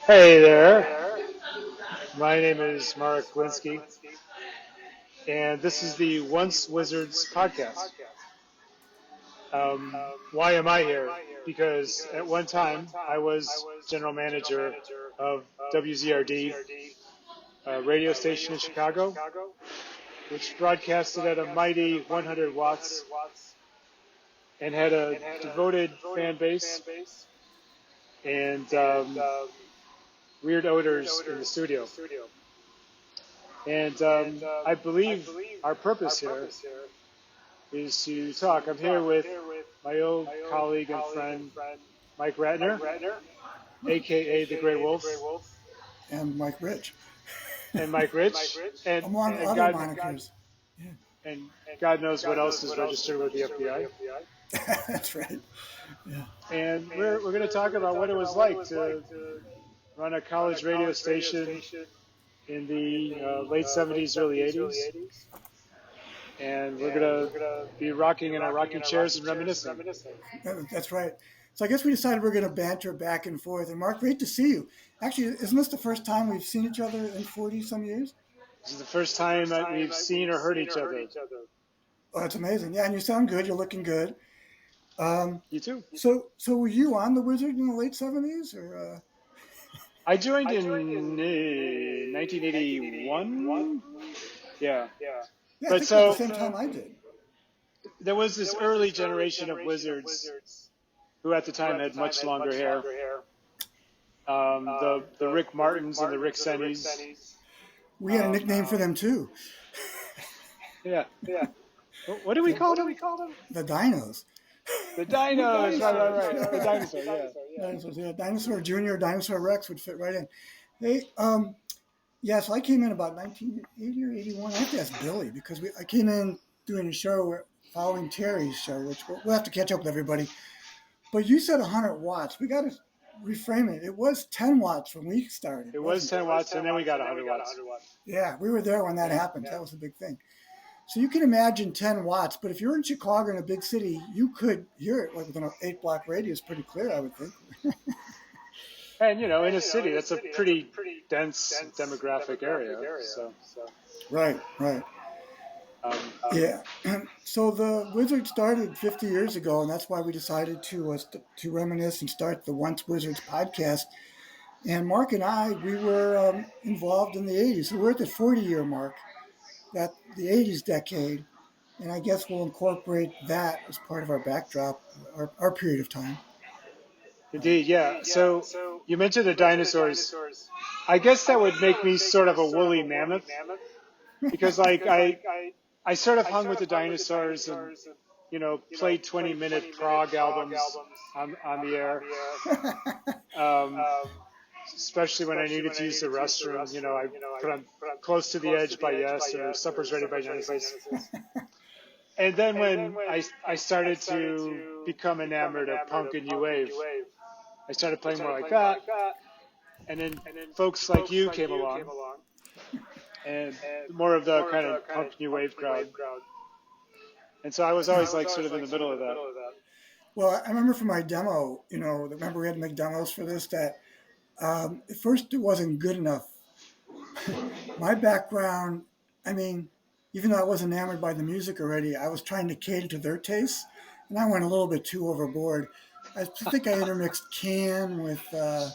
Hey there, my name is Marek Glinski, and this is the Once Wizards podcast. Why am I here? Because at one time I was general manager of WZRD, a radio station in Chicago, which broadcasted at a mighty 100 watts and had a devoted fan base and weird odors in the studio. And I believe our purpose here is to talk. I'm here with my old colleague and friend, Mike Ratner, a.k.a. the Grey Wolf. And Mike Rich. And Mike Rich. And, among and other God, monikers. And God knows what else is registered with the FBI. That's right. Yeah. And we're going to talk about what it was like to run a college radio station in the late 70s, early 80s. And we're going to be rocking in our rocking chairs and reminiscing. That's right. So I guess we decided we're going to banter back and forth. And Mark, great to see you. Actually, isn't this the first time we've seen each other in 40-some years? This is the first time that we've seen or heard each other. Oh, that's amazing. Yeah, and you sound good. You're looking good. You too. So were you on the Wizard in the late 70s? Or I joined in 1981. Yeah. Yeah, I think at the same time I did. There was this early generation of Wizards who at the time had much longer hair. The Rick Martins and the Rick Sennys. We had a nickname for them too. Yeah. What do we call them? The Dinos. The Dinos. Right. The Dinosaurs. Yeah. Dinosaurs. Yeah. Dinosaur Junior, Dinosaur Rex would fit right in. They, so I came in about 1980 or 81. I have to ask Billy because I came in doing a show following Terry's show, which we'll have to catch up with everybody. But you said 100 watts. We got to reframe it. It was 10 watts when we started. It was 10 watts, and then we got 100 watts. Yeah, we were there when that happened. That was a big thing. So you can imagine 10 watts, but if you're in Chicago in a big city, you could hear it like within an 8-block radius pretty clear, I would think. And, in a city, that's a pretty dense demographic area. So. Right. Yeah. So the Wizard started 50 years ago, and that's why we decided to reminisce and start the Once Wizards podcast. And Mark and I, we were involved in the 80s. So we're at the 40-year mark, that the 80s decade. And I guess we'll incorporate that as part of our backdrop, our period of time. Indeed, yeah. So you mentioned the dinosaurs. I guess that would make me sort of a woolly mammoth because, I sort of hung with the dinosaurs and, played 20-minute prog albums on the air. Especially when I needed to use the restroom, I put on Close to the Edge by Yes or Supper's Ready by Genesis. And then when I started to become enamored of punk and new wave, I started playing more like that. And then folks like you came along. And more of the kind of punk new wave crowd. And so I was always sort of in the middle of that. Well, I remember from my demo, remember we had to make demos for this, that at first it wasn't good enough. My background, even though I was enamored by the music already, I was trying to cater to their tastes, and I went a little bit too overboard. I think I intermixed Can with, I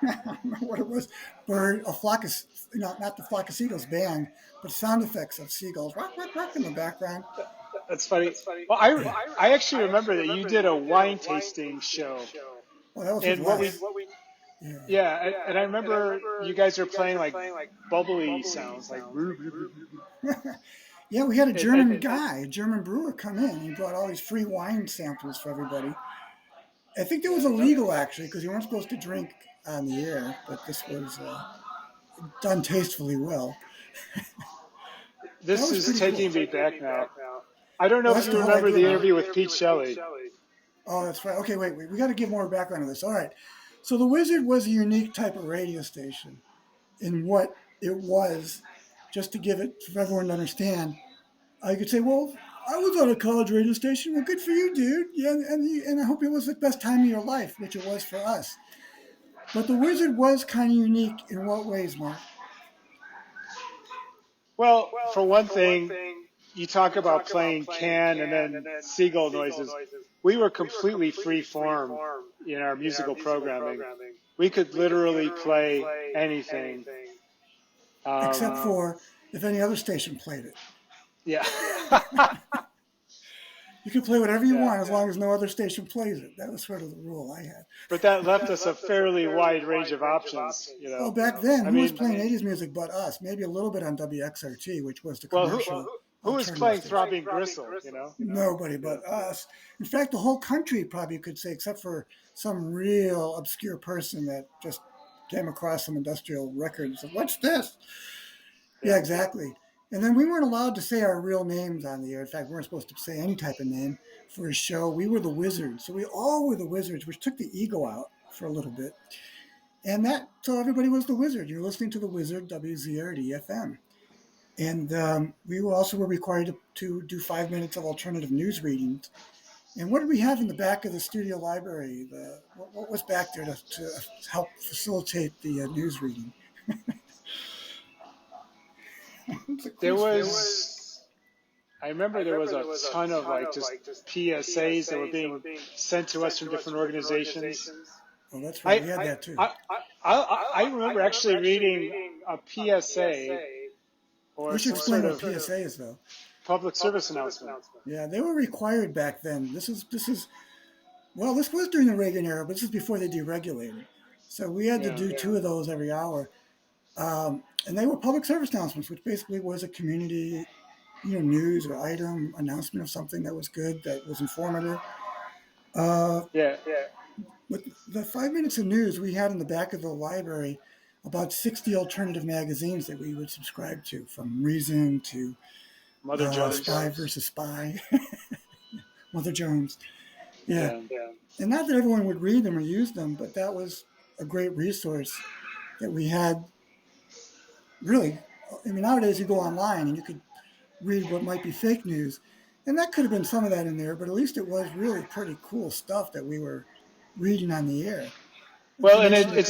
don't know what it was, Bird, a flock of, not the flock of seagulls band, but sound effects of seagulls, rock in the background. That's funny. Well, I actually remember that you did a wine tasting show. Well, that was and what we and I remember you guys were playing like bubbly sounds, like. Yeah, we had a German brewer come in. He brought all these free wine samples for everybody. I think that was illegal, actually, because you weren't supposed to drink on the air, but this was done tastefully well. This is taking me back now. I don't know if you remember the interview with Pete Shelley. Oh, that's right. Okay, wait. We got to give more background on this. All right. So the Wizard was a unique type of radio station in what it was, just to give it for everyone to understand. You could say, well, I was on a college radio station. Well, good for you, dude. Yeah, and I hope it was the best time of your life, which it was for us. But the Wizard was kind of unique in what ways, Mark? Well, for one thing, you talk about playing can and then seagull noises. We were completely free form in our musical programming. We could literally play anything. Except for if any other station played it. Yeah. You can play whatever you want as long as no other station plays it. That was sort of the rule I had. But that left us a fairly wide range of options, you know. Well, back then, who was playing 80s music but us? Maybe a little bit on WXRT, which was the commercial. Who was playing Throbbing Gristle, you know? Nobody but us. In fact, the whole country probably could say, except for some real obscure person that just came across some industrial record and said, "What's this?" Yeah, exactly. And then we weren't allowed to say our real names on the air. In fact, we weren't supposed to say any type of name for a show. We were the Wizards. So we all were the Wizards, which took the ego out for a little bit. And so everybody was the Wizard. You're listening to the Wizard, WZRD-FM. And we also were required to do 5 minutes of alternative news readings. And what did we have in the back of the studio library? What was back there to help facilitate the news reading? I remember there was a ton of like just PSAs that were being sent to us from different organizations. Oh, that's right. We had that too. I remember actually reading a PSA or we should some explain sort what of PSA is, though. Public service announcement. Yeah, they were required back then. This was during the Reagan era, but this is before they deregulated. So we had to do 2 of those every hour. And they were public service announcements, which basically was a community, news or item announcement of something that was good, that was informative. With the 5 minutes of news, we had in the back of the library about 60 alternative magazines that we would subscribe to, from Reason to Mother Jones. Spy versus Spy. Mother Jones. Yeah. And not that everyone would read them or use them, but that was a great resource that we had. Really, I mean, nowadays you go online and you could read what might be fake news. And that could have been some of that in there, but at least it was really pretty cool stuff that we were reading on the air. Well, and it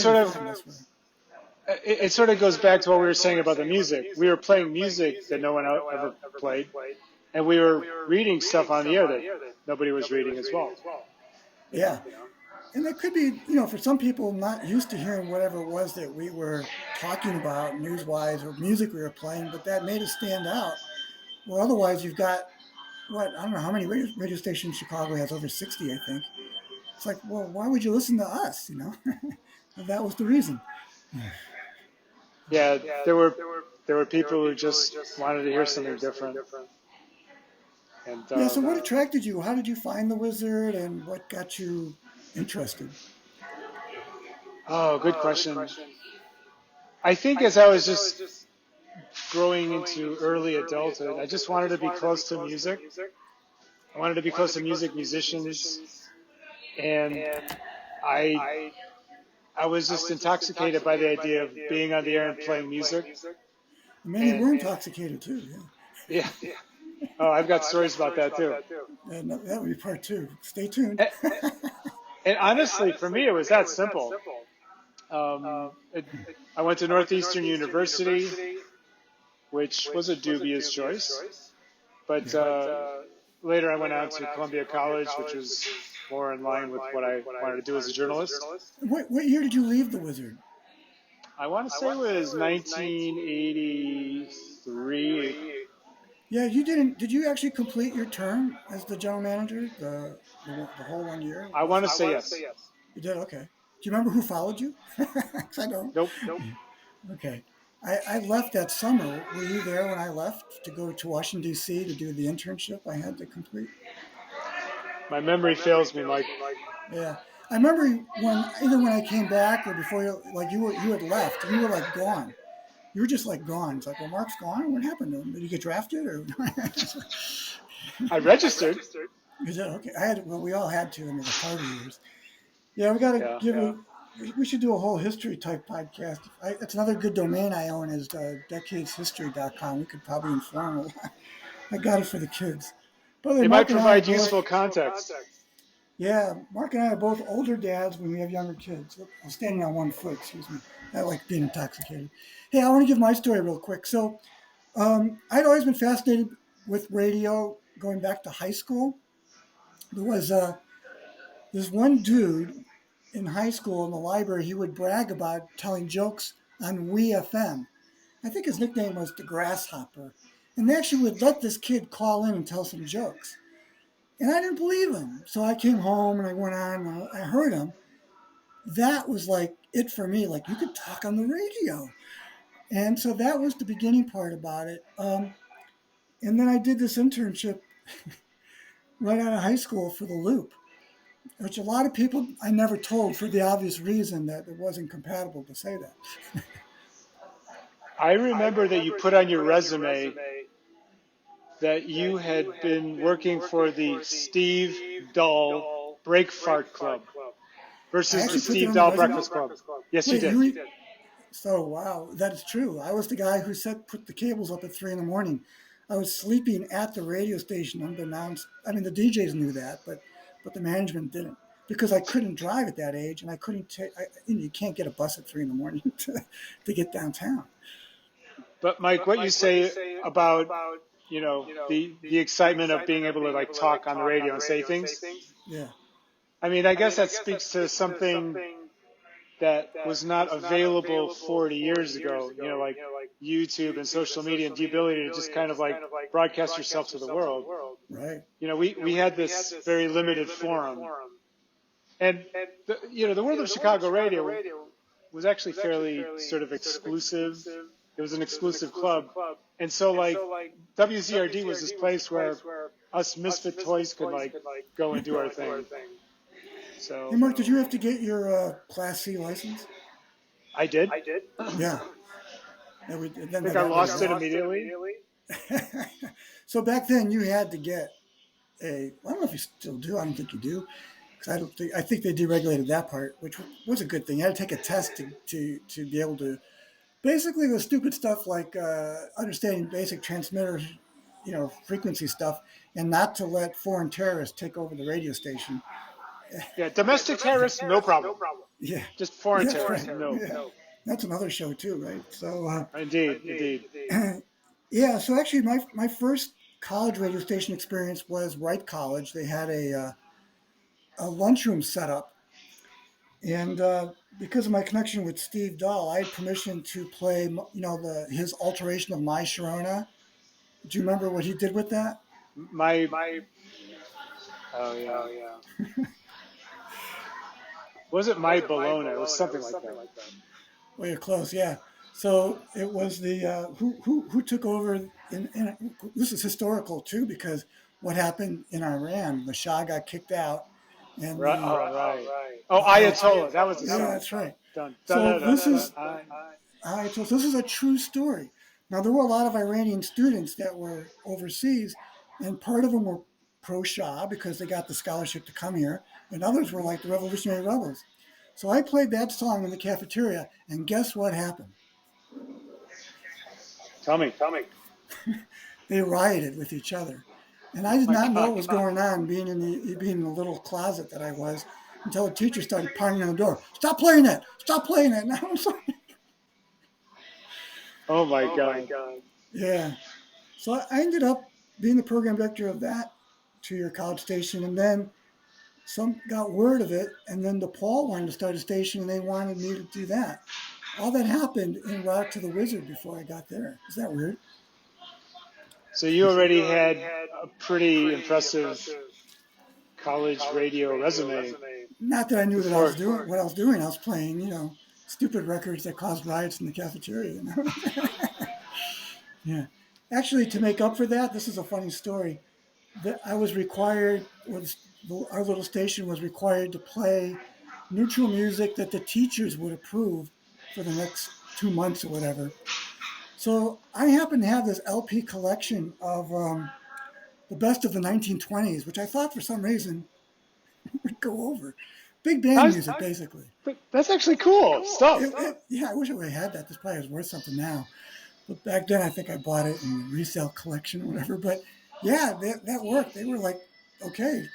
sort of goes back to what we were saying about the music. We were playing music that no one ever played, and we were reading stuff on the air that nobody was reading as well. Yeah. And that could be, for some people not used to hearing whatever it was that we were talking about news-wise or music we were playing, but that made us stand out. Well, otherwise you've got, I don't know how many radio stations Chicago has, over 60, I think. It's like, well, why would you listen to us, That was the reason. Yeah, there were people who just wanted to hear something different. And, so what attracted you? How did you find the Wizard, and what got you interested? Oh, good question. I think as I was just growing into early adulthood, I just wanted to be close to music. I wanted to be close to musicians, and I was just intoxicated by the idea of being on the air and playing music. Many were intoxicated too. Yeah. Oh, I've got stories about that too. And that would be part 2. Stay tuned. And honestly, for me, it was that simple. I went to Northeastern University, which was a dubious choice. But later I went on to Columbia College, which was more in line with what I wanted to do as a journalist. What year did you leave the Wizard? I want to say it was 1983. Yeah, you didn't. Did you actually complete your term as the general manager, the whole 1 year? I want to say yes. You did? Okay. Do you remember who followed you? 'Cause I don't. Nope. Okay. I left that summer. Were you there when I left to go to Washington, D.C. to do the internship I had to complete? My memory fails me, Mike. Yeah. I remember either when I came back or before you had left, you were like gone. You were just like gone. It's like, well, Mark's gone. What happened to him? Did he get drafted? Or I registered. You did? Okay. We all had to in the party years. Yeah, we got to give it. We should do a whole history type podcast. It's another good domain I own is decadeshistory.com. We could probably inform a lot. I got it for the kids. By the way, They might Mark and I are provide both, useful context. yeah, Mark and I are both older dads when we have younger kids. I'm standing on one foot, excuse me. I like being intoxicated. Hey, I want to give my story real quick. So I'd always been fascinated with radio going back to high school. There was this one dude in high school in the library. He would brag about telling jokes on WE-FM. I think his nickname was the Grasshopper. And they actually would let this kid call in and tell some jokes. And I didn't believe him. So I came home and I went on and I heard him. That was like it for me. Like, you could talk on the radio. And so that was the beginning part about it. And then I did this internship right out of high school for the Loop, which a lot of people I never told for the obvious reason that it wasn't compatible to say that. I remember that you put on your resume that you had been working for the Steve Dahl Break Fart Club I versus the actually put that Steve on the Dahl resume. Breakfast Club. Yes, you Wait, did. so wow, that is true. I was the guy who put the cables up at 3 a.m. I was sleeping at the radio station unbeknownst. I mean, the DJs knew that, but the management didn't because I couldn't drive at that age, and I couldn't take. You can't get a bus at 3 a.m. to get downtown. But Mike, what you say about the excitement of being able to like talk on the radio and say things. Yeah. I mean, I guess that speaks to something that was not available 40 years ago, like YouTube and social media and the ability to just kind of like broadcast yourself to the world. Right. We had this very limited forum. And, the world of Chicago radio was actually fairly sort of exclusive. It was an exclusive club. And so, like, WZRD was this place where us misfit toys could, like, go and do our thing. So, Hey, Mark, did you have to get your Class C license? I did. Yeah. I think I lost it immediately. So back then you had to get I don't know if you still do. I don't think you do. Because I think they deregulated that part, which was a good thing. You had to take a test to be able to, basically the stupid stuff like understanding basic transmitter, frequency stuff, and not to let foreign terrorists take over the radio station. Yeah, domestic terrorists, no problem. Yeah. Just foreign Yeah, terrorists, right. no. Yeah. That's another show too, right? So Indeed. yeah. So actually, my first college radio station experience was Wright College. They had a lunchroom set up, and because of my connection with Steve Dahl, I had permission to play, his alteration of My Sharona. Do you remember what he did with that? Oh yeah. Was it My Bologna? It was something like that. Well, you're close, yeah. So it was the who took over. This is historical too, because what happened in Iran, the Shah got kicked out, and Right. Oh, Ayatollah. That was the song. Yeah, that's right. Done. So this is Ayatollah. So this is a true story. Now there were a lot of Iranian students that were overseas, and part of them were pro-Shah because they got the scholarship to come here, and others were like the Revolutionary Rebels. So I played that song in the cafeteria, and guess what happened? Tell me. They rioted with each other, and I did not know what was going on, being in the little closet that I was, until the teacher started pounding on the door. Stop playing that! Stop playing that! And I was like, oh my God. Yeah. So I ended up being the program director of that 2-year college station, and then some got word of it, and then DePaul wanted to start a station, and they wanted me to do that. All that happened en route to the Wizard before I got there. Is that weird? So you already had a pretty impressive college radio resume. Not that I knew what I was doing. I was playing, stupid records that caused riots in the cafeteria. Yeah. Actually, to make up for that, this is a funny story. I was required, our little station was required to play neutral music that the teachers would approve for the next 2 months or whatever. So I happen to have this LP collection of the best of the 1920s, which I thought for some reason would go over. Big band music, basically. That's actually cool stuff. Yeah, I wish I would have had that. This probably is worth something now. But back then, I think I bought it in a resale collection or whatever. But Yeah, that worked. They were like, okay.